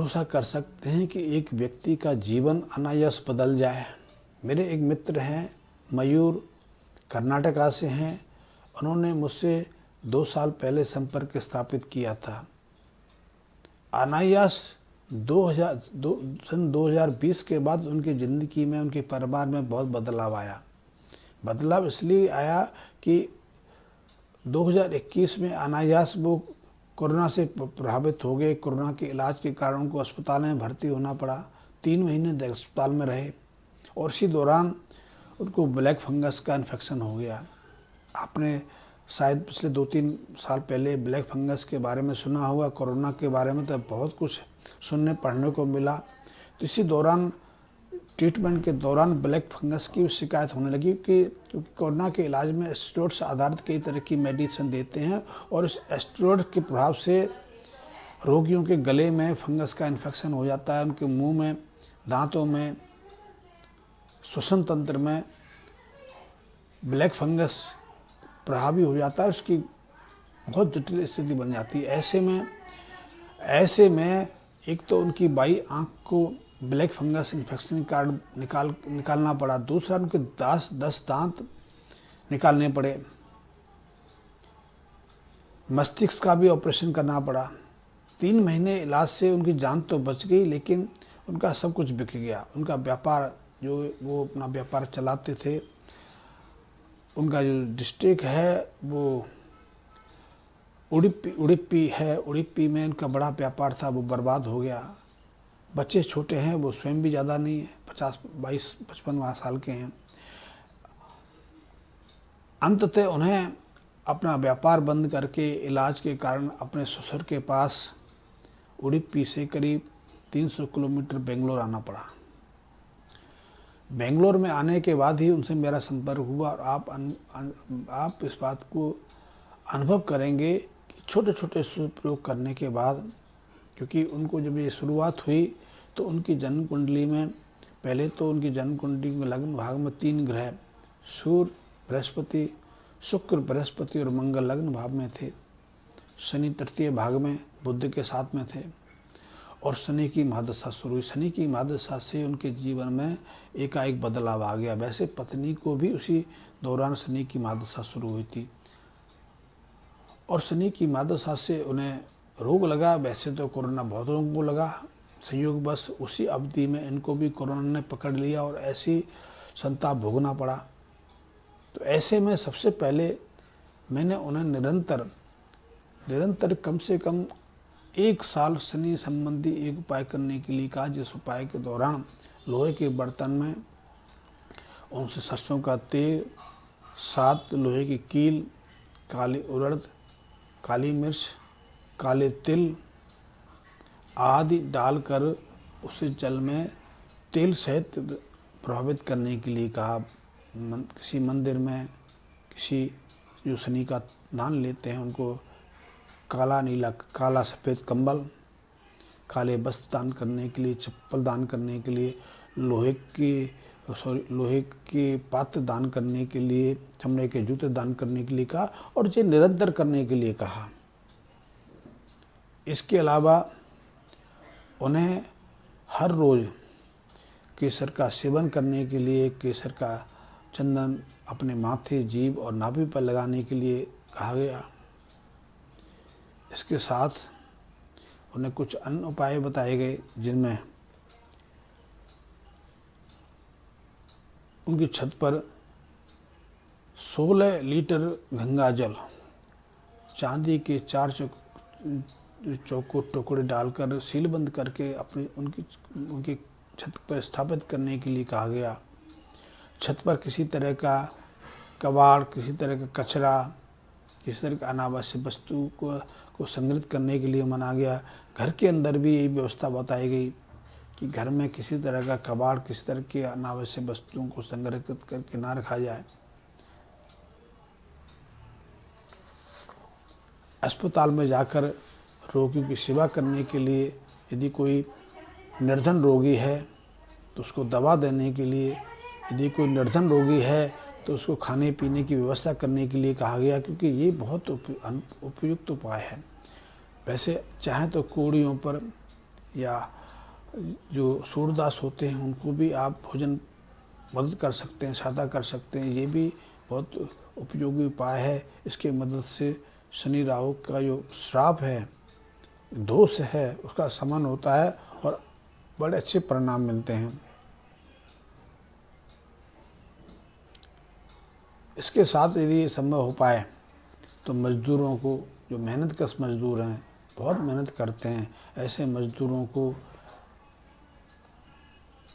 भरोसा कर सकते हैं कि एक व्यक्ति का जीवन अनायास बदल जाए। मेरे एक मित्र हैं, मयूर, कर्नाटका से हैं। उन्होंने मुझसे 2 साल पहले संपर्क स्थापित किया था। अनायास सन 2020 के बाद उनकी ज़िंदगी में, उनके परिवार में बहुत बदलाव आया। बदलाव इसलिए आया कि 2021 में अनायास वो कोरोना से प्रभावित हो गए। कोरोना के इलाज के कारण उनको अस्पताल में भर्ती होना पड़ा। 3 महीने अस्पताल में रहे और इसी दौरान उनको ब्लैक फंगस का इन्फेक्शन हो गया। आपने शायद पिछले 2-3 साल पहले ब्लैक फंगस के बारे में सुना होगा। कोरोना के बारे में तो बहुत कुछ सुनने पढ़ने को मिला। तो इसी दौरान ट्रीटमेंट के दौरान ब्लैक फंगस की शिकायत होने लगी क्योंकि कोरोना के इलाज में स्टेरॉइड्स आधारित कई तरह की मेडिसिन देते हैं और इस स्टेरॉइड के प्रभाव से रोगियों के गले में फंगस का इन्फेक्शन हो जाता है। उनके मुंह में, दांतों में, श्वसन तंत्र में ब्लैक फंगस प्रभावी हो जाता है। उसकी बहुत जटिल स्थिति बन जाती है। ऐसे में एक तो उनकी बाई आंख को ब्लैक फंगस इन्फेक्शन कार्ड निकालना पड़ा। दूसरा, उनके 10 दांत निकालने पड़े। मस्तिष्क का भी ऑपरेशन करना पड़ा। 3 महीने इलाज से उनकी जान तो बच गई, लेकिन उनका सब कुछ बिक गया। उनका व्यापार, जो वो अपना व्यापार चलाते थे, उनका जो डिस्ट्रिक्ट है वो उडुपी है। उडुपी में उनका बड़ा व्यापार था, वो बर्बाद हो गया। बच्चे छोटे हैं, वो स्वयं भी ज़्यादा नहीं है, 50-22-55 साल के हैं। अंततः उन्हें अपना व्यापार बंद करके इलाज के कारण अपने ससुर के पास उडुपी से करीब 300 किलोमीटर बेंगलोर आना पड़ा। बेंगलोर में आने के बाद ही उनसे मेरा संपर्क हुआ और आप इस बात को अनुभव करेंगे कि छोटे छोटे प्रयोग करने के बाद, क्योंकि उनको जब ये शुरुआत हुई तो उनकी जन्म कुंडली में, पहले तो उनकी जन्म कुंडली में लग्न भाग में 3 ग्रह, सूर्य, बृहस्पति, शुक्र, बृहस्पति और मंगल लग्न भाव में थे। शनि तृतीय भाग में बुध के साथ में थे और शनि की महादशा शुरू हुई। शनि की महादशा से उनके जीवन में एकाएक बदलाव आ गया। वैसे पत्नी को भी उसी दौरान शनि की महादशा शुरू हुई थी और शनि की महादशा से उन्हें रोग लगा। वैसे तो कोरोना बहुत लोगों को लगा, संयोग बस उसी अवधि में इनको भी कोरोना ने पकड़ लिया और ऐसी संताप भोगना पड़ा। तो ऐसे में सबसे पहले मैंने उन्हें निरंतर कम से कम 1 साल शनि संबंधी एक उपाय करने के लिए कहा, जिस उपाय के दौरान लोहे के बर्तन में उनसे सरसों का तेल, 7 लोहे की कील, काली उड़द, काली मिर्च, काले तिल आदि डालकर उसे जल में तेल सहित प्रभावित करने के लिए कहा। किसी मंदिर में, किसी जो शनि का दान लेते हैं उनको काला नीला, काला सफ़ेद कंबल, काले वस्त्र दान करने के लिए, चप्पल दान करने के लिए, लोहे के पात्र दान करने के लिए, चमड़े के जूते दान करने के लिए कहा और इसे निरंतर करने के लिए कहा। इसके अलावा उन्हें हर रोज़ केसर का सेवन करने के लिए, केसर का चंदन अपने माथे, जीभ और नाभि पर लगाने के लिए कहा गया। इसके साथ उन्हें कुछ अन्य उपाय बताए गए, जिनमें उनकी छत पर 16 लीटर गंगा जल चांदी के 4 चौकोर टुकड़े डालकर सीलबंद करके उनकी छत पर स्थापित करने के लिए कहा गया। छत पर किसी तरह का कबाड़, किसी तरह का कचरा, किसी तरह का अनावश्यक वस्तु को संग्रहित करने के लिए मना गया। घर के अंदर भी यही व्यवस्था बताई गई कि घर में किसी तरह का कबाड़, किसी तरह की अनावश्यक वस्तुओं को संग्रहित करके ना रखा जाए। अस्पताल में जाकर रोगियों की सेवा करने के लिए, यदि कोई निर्धन रोगी है तो उसको दवा देने के लिए, यदि कोई निर्धन रोगी है तो उसको खाने पीने की व्यवस्था करने के लिए कहा गया, क्योंकि ये बहुत उपयुक्त उपाय है। वैसे चाहे तो कोड़ियों पर या जो सूरदास होते हैं उनको भी आप भोजन मदद कर सकते हैं, सहायता कर सकते हैं। ये भी बहुत उपयोगी उपाय है। इसके मदद से शनि राहु का जो श्राप है, दोष है, उसका शमन होता है और बड़े अच्छे परिणाम मिलते हैं। इसके साथ यदि ये संभव हो पाए तो मजदूरों को, जो मेहनतकश मजदूर हैं, बहुत मेहनत करते हैं, ऐसे मजदूरों को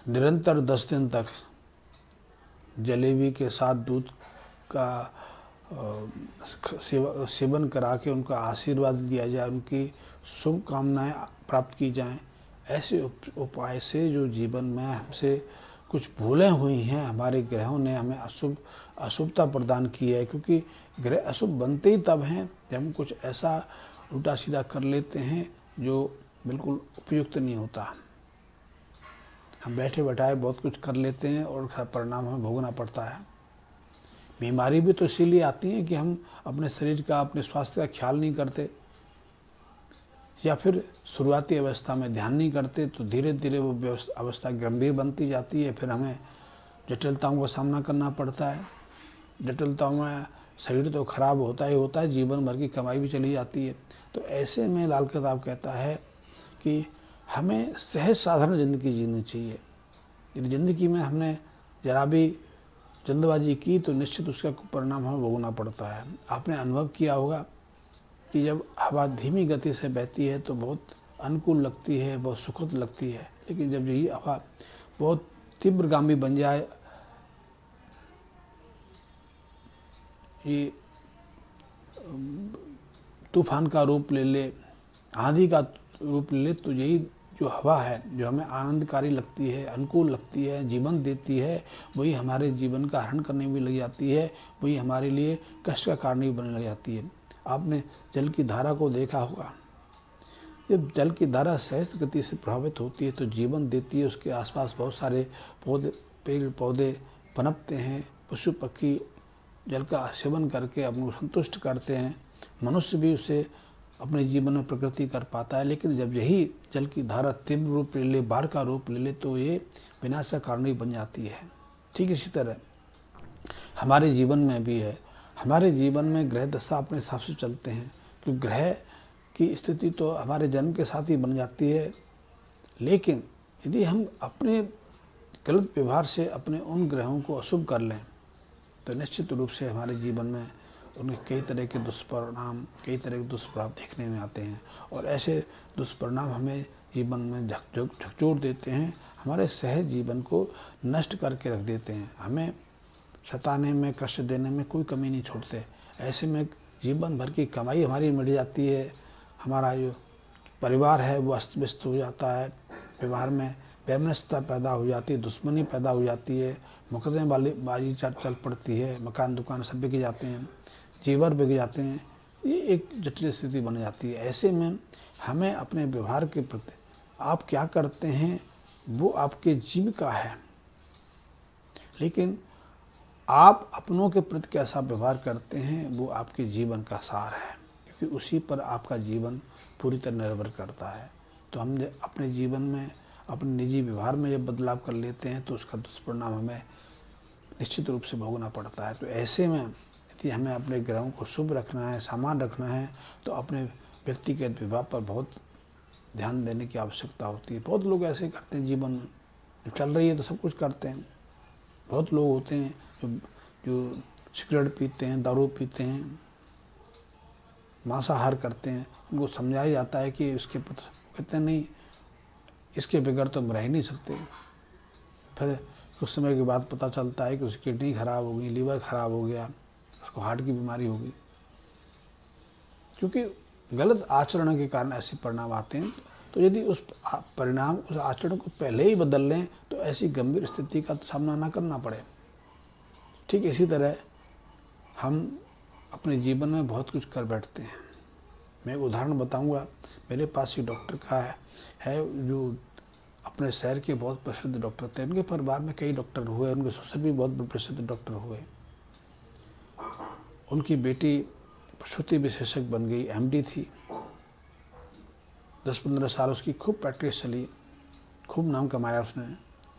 निरंतर 10 दिन तक जलेबी के साथ दूध का सेवन करा के उनका आशीर्वाद दिया जाए, उनकी शुभकामनाएं प्राप्त की जाएं। ऐसे उपाय से जो जीवन में हमसे कुछ भूलें हुई हैं, हमारे ग्रहों ने हमें अशुभता प्रदान की है, क्योंकि ग्रह अशुभ बनते ही तब हैं जब हम कुछ ऐसा उल्टा सीधा कर लेते हैं जो बिल्कुल उपयुक्त नहीं होता। हम बैठे बैठाए बहुत कुछ कर लेते हैं और उसका परिणाम हमें भोगना पड़ता है। बीमारी भी तो इसीलिए आती है कि हम अपने शरीर का, अपने स्वास्थ्य का ख्याल नहीं करते, या फिर शुरुआती अवस्था में ध्यान नहीं करते, तो धीरे धीरे वो अवस्था गंभीर बनती जाती है। फिर हमें जटिलताओं का सामना करना पड़ता है। जटिलताओं में शरीर तो खराब होता ही होता है, जीवन भर की कमाई भी चली जाती है। तो ऐसे में लाल किताब कहता है कि हमें सहज साधारण ज़िंदगी जीनी चाहिए। यदि ज़िंदगी में हमने जरा भी जल्दबाजी की तो निश्चित उसका परिणाम हमें भोगना पड़ता है। आपने अनुभव किया होगा कि जब हवा धीमी गति से बहती है तो बहुत अनुकूल लगती है, बहुत सुखद लगती है, लेकिन जब यही हवा बहुत तीव्रगामी बन जाए, ये तूफान का रूप ले ले, आंधी का रूप ले ले, तो यही जो हवा है, जो हमें आनंदकारी लगती है, अनुकूल लगती है, जीवन देती है, वही हमारे जीवन का हरण करने में लग जाती है, वही हमारे लिए कष्ट का कारण भी बनने लग जाती है। आपने जल की धारा को देखा होगा। जब जल की धारा सहज गति से प्रभावित होती है तो जीवन देती है। उसके आसपास बहुत सारे पौधे, पेड़ पौधे पनपते हैं, पशु पक्षी जल का सेवन करके अपने को संतुष्ट करते हैं। मनुष्य भी उसे अपने जीवन में प्रकृति कर पाता है। लेकिन जब यही जल की धारा तीव्र रूप ले ले, बाढ़ का रूप ले ले, तो ये विनाश का कारण भी बन जाती है। ठीक इसी तरह हमारे जीवन में भी है। हमारे जीवन में ग्रह दशा अपने हिसाब से चलते हैं, क्योंकि ग्रह की स्थिति तो हमारे जन्म के साथ ही बन जाती है। लेकिन यदि हम अपने गलत व्यवहार से अपने उन ग्रहों को अशुभ कर लें तो निश्चित रूप से हमारे जीवन में उनके कई तरह के दुष्परिणाम, कई तरह के दुष्प्रभाव देखने में आते हैं। और ऐसे दुष्परिणाम हमें जीवन में झकझोर देते हैं, हमारे सहज जीवन को नष्ट करके रख देते हैं, हमें सताने में, कष्ट देने में कोई कमी नहीं छोड़ते। ऐसे में जीवन भर की कमाई हमारी मिट जाती है, हमारा जो परिवार है वो अस्त व्यस्त हो जाता है, व्यवहार में वैमनस्यता पैदा हो जाती है, दुश्मनी पैदा हो जाती है, मुकदमेबाजी चल पड़ती है, मकान दुकान सब बिक जाते हैं, जेवर बिक जाते हैं। ये एक जटिल स्थिति बन जाती है। ऐसे में हमें अपने व्यवहार के प्रति, आप क्या करते हैं वो आपके जीविका है, लेकिन आप अपनों के प्रति कैसा व्यवहार करते हैं वो आपके जीवन का सार है, क्योंकि उसी पर आपका जीवन पूरी तरह निर्भर करता है। तो हम अपने जीवन में, अपने निजी व्यवहार में जब बदलाव कर लेते हैं तो उसका दुष्परिणाम हमें निश्चित रूप से भोगना पड़ता है। तो ऐसे में यदि हमें अपने ग्रहों को शुभ रखना है, सामान रखना है, तो अपने व्यक्तिगत विवाह पर बहुत ध्यान देने की आवश्यकता होती है। बहुत लोग ऐसे करते हैं, जीवन में जब चल रही है तो सब कुछ करते हैं। बहुत लोग होते हैं जो सिगरेट पीते हैं, दारू पीते हैं, मांसाहार करते हैं। उनको समझाया जाता है कि इसके पुत्र कहते हैं नहीं, इसके बगैर तो हम रह ही नहीं सकते। फिर कुछ समय के बाद पता चलता है कि उसकी किडनी खराब हो गई, लीवर खराब हो गया, उसको हार्ट की बीमारी हो गई, क्योंकि गलत आचरण के कारण ऐसे परिणाम आते हैं। तो यदि उस आचरण को पहले ही बदल लें तो ऐसी गंभीर स्थिति का सामना ना करना पड़े। ठीक इसी तरह हम अपने जीवन में बहुत कुछ कर बैठते हैं। मैं एक उदाहरण बताऊंगा। मेरे पास ही डॉक्टर का है जो अपने शहर के बहुत प्रसिद्ध डॉक्टर थे। उनके परिवार में कई डॉक्टर हुए, उनके ससुर भी बहुत प्रसिद्ध डॉक्टर हुए। उनकी बेटी प्रसूति विशेषज्ञ बन गई, MD थी। 10-15 साल उसकी खूब प्रैक्टिस चली, खूब नाम कमाया उसने।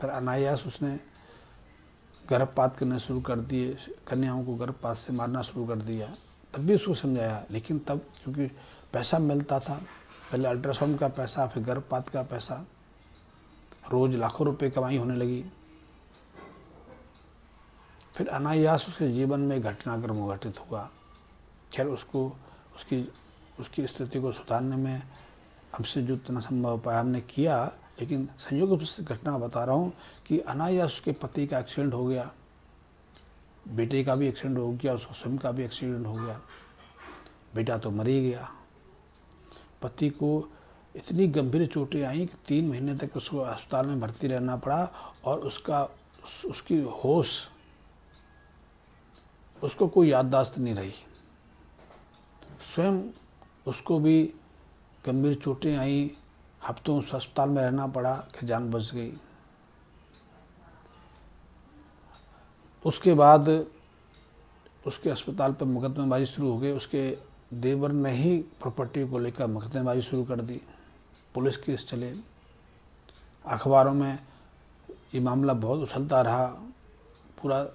फिर अनायास उसने गर्भपात करने शुरू कर दिए, कन्याओं को गर्भपात से मारना शुरू कर दिया। तब भी उसको समझाया, लेकिन तब क्योंकि पैसा मिलता था, पहले अल्ट्रासाउंड का पैसा, फिर गर्भपात का पैसा, रोज़ लाखों रुपए कमाई होने लगी। फिर अनायास उसके जीवन में घटनाक्रम घटित हुआ। खैर उसको उसकी स्थिति को सुधारने में हमसे जो इतना संभव उपाय हमने किया, लेकिन संयोग से घटना बता रहा हूँ कि अनायास उसके पति का एक्सीडेंट हो गया, बेटे का भी एक्सीडेंट हो गया, उसको स्वयं का भी एक्सीडेंट हो गया। बेटा तो मर ही गया। पति को इतनी गंभीर चोटें आई कि 3 महीने तक उसको अस्पताल में भर्ती रहना पड़ा और उसकी होश, उसको कोई याददाश्त नहीं रही। स्वयं उसको भी गंभीर चोटें आई, हफ्तों उस अस्पताल में रहना पड़ा कि जान बच गई। उसके बाद उसके अस्पताल पर मुकदमेबाजी शुरू हो गई। उसके देवर ने ही प्रॉपर्टी को लेकर मुकदमेबाजी शुरू कर दी, पुलिस केस चले, अखबारों में ये मामला बहुत उछलता रहा। पूरा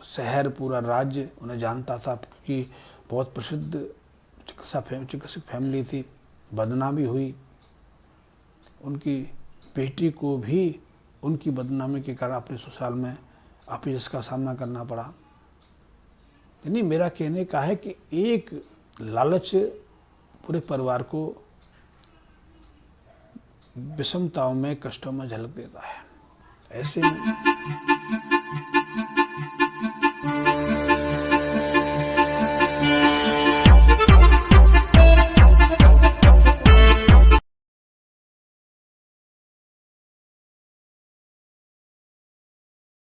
शहर, पूरा राज्य उन्हें जानता था, क्योंकि बहुत प्रसिद्ध चिकित्सक फैमिली थी। बदनामी हुई। उनकी बेटी को भी उनकी बदनामी के कारण अपने ससुराल में अपयश का सामना करना पड़ा। यानी मेरा कहने का है कि एक लालच पूरे परिवार को विषमताओं में, कष्टों में झलक देता है। ऐसे में